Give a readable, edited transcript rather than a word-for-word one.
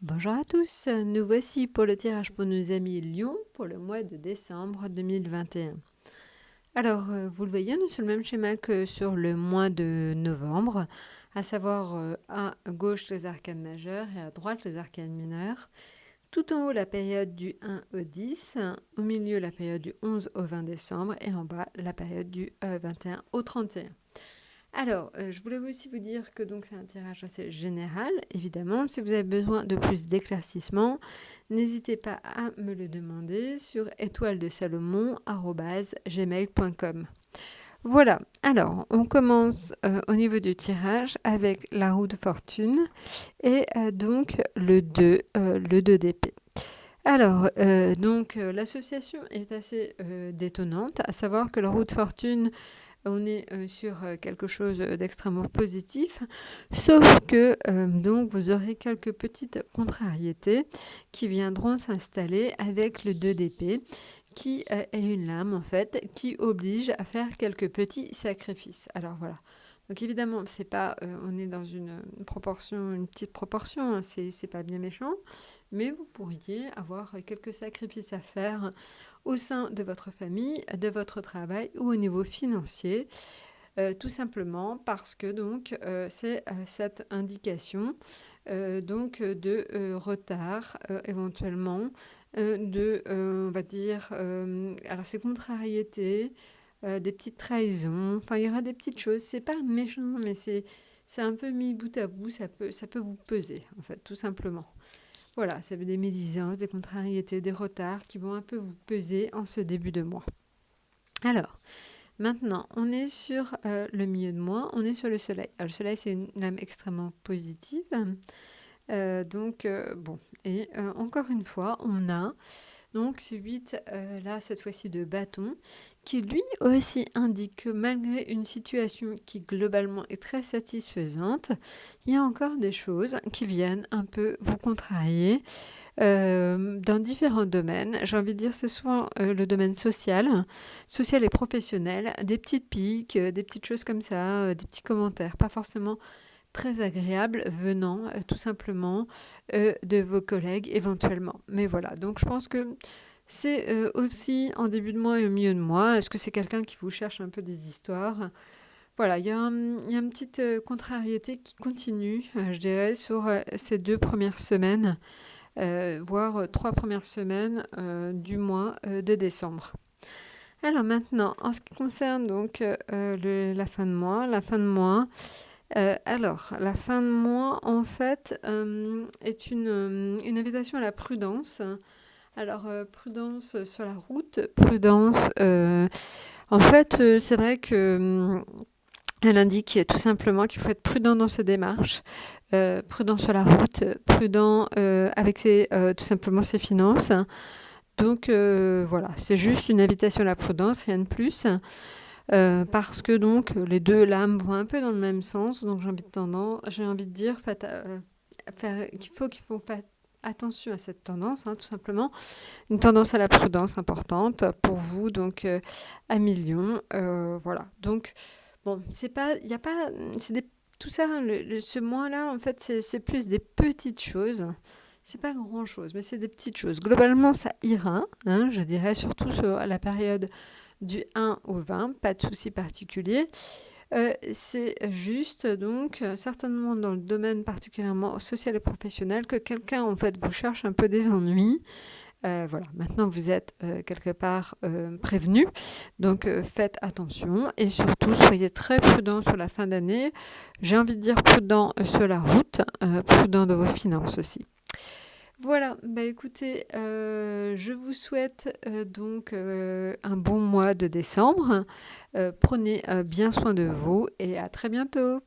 Bonjour à tous, nous voici pour le tirage pour nos amis Lion pour le mois de décembre 2021. Alors, vous le voyez, on est sur le même schéma que sur le mois de novembre, à savoir à gauche les arcanes majeures et à droite les arcanes mineures. Tout en haut la période du 1 au 10, au milieu la période du 11 au 20 décembre et en bas la période du 21 au 31. Alors, je voulais aussi vous dire que donc c'est un tirage assez général, évidemment. Si vous avez besoin de plus d'éclaircissement, n'hésitez pas à me le demander sur étoiledesalomon@gmail.com. Voilà, alors on commence au niveau du tirage avec la roue de fortune et donc le 2 d'épée. Alors, l'association est assez détonnante, à savoir que la roue de fortune on est sur quelque chose d'extrêmement positif, sauf que donc vous aurez quelques petites contrariétés qui viendront s'installer avec le 2 d'épée, qui est une lame en fait, qui oblige à faire quelques petits sacrifices. Alors voilà. Donc évidemment, c'est pas, on est dans une proportion, une petite proportion, hein, c'est pas bien méchant, mais vous pourriez avoir quelques sacrifices à faire au sein de votre famille, de votre travail ou au niveau financier, tout simplement parce que donc c'est cette indication de retard éventuellement, on va dire, alors ces contrariétés, des petites trahisons, enfin il y aura des petites choses, c'est pas méchant, mais c'est un peu mis bout à bout, ça peut vous peser en fait, tout simplement. Voilà, ça veut des médisances, des contrariétés, des retards qui vont un peu vous peser en ce début de mois. Alors, maintenant, on est sur le milieu de mois, on est sur le soleil. Alors, le soleil, c'est une lame extrêmement positive. Bon, et encore une fois, on a donc ce 8, là, cette fois-ci de bâton, qui lui aussi indique que malgré une situation qui globalement est très satisfaisante, il y a encore des choses qui viennent un peu vous contrarier dans différents domaines. J'ai envie de dire c'est souvent le domaine social et professionnel, des petites piques, des petites choses comme ça, des petits commentaires, pas forcément très agréables venant tout simplement de vos collègues éventuellement. Mais voilà, donc je pense que c'est aussi en début de mois et au milieu de mois. Est-ce que c'est quelqu'un qui vous cherche un peu des histoires? Voilà, il y a une petite contrariété qui continue, je dirais, sur ces 2 premières semaines, voire 3 premières semaines du mois de décembre. Alors maintenant, en ce qui concerne donc la fin de mois, la fin de mois, en fait, est une invitation à la prudence. Alors, prudence sur la route, prudence. En fait, c'est vrai que elle indique tout simplement qu'il faut être prudent dans ses démarches, prudent sur la route, prudent avec tout simplement ses finances. Donc voilà, c'est juste une invitation à la prudence, rien de plus. Parce que donc les deux lames vont un peu dans le même sens, donc j'ai envie de dire qu'il faut faire attention à cette tendance, hein, tout simplement. Une tendance à la prudence importante pour vous, donc à millions. Voilà. Donc, bon, c'est pas. Il n'y a pas. C'est des, tout ça, ce mois-là, en fait, c'est plus des petites choses. C'est pas grand-chose, mais c'est des petites choses. Globalement, ça ira, hein, je dirais, surtout sur la période du 1 au 20, pas de souci particulier. C'est juste donc certainement dans le domaine particulièrement social et professionnel que quelqu'un en fait vous cherche un peu des ennuis. Voilà, maintenant vous êtes quelque part prévenu, donc faites attention et surtout soyez très prudent sur la fin d'année. J'ai envie de dire prudent sur la route, prudent de vos finances aussi. Voilà, bah écoutez, je vous souhaite donc un bon mois de décembre. Prenez bien soin de vous et à très bientôt.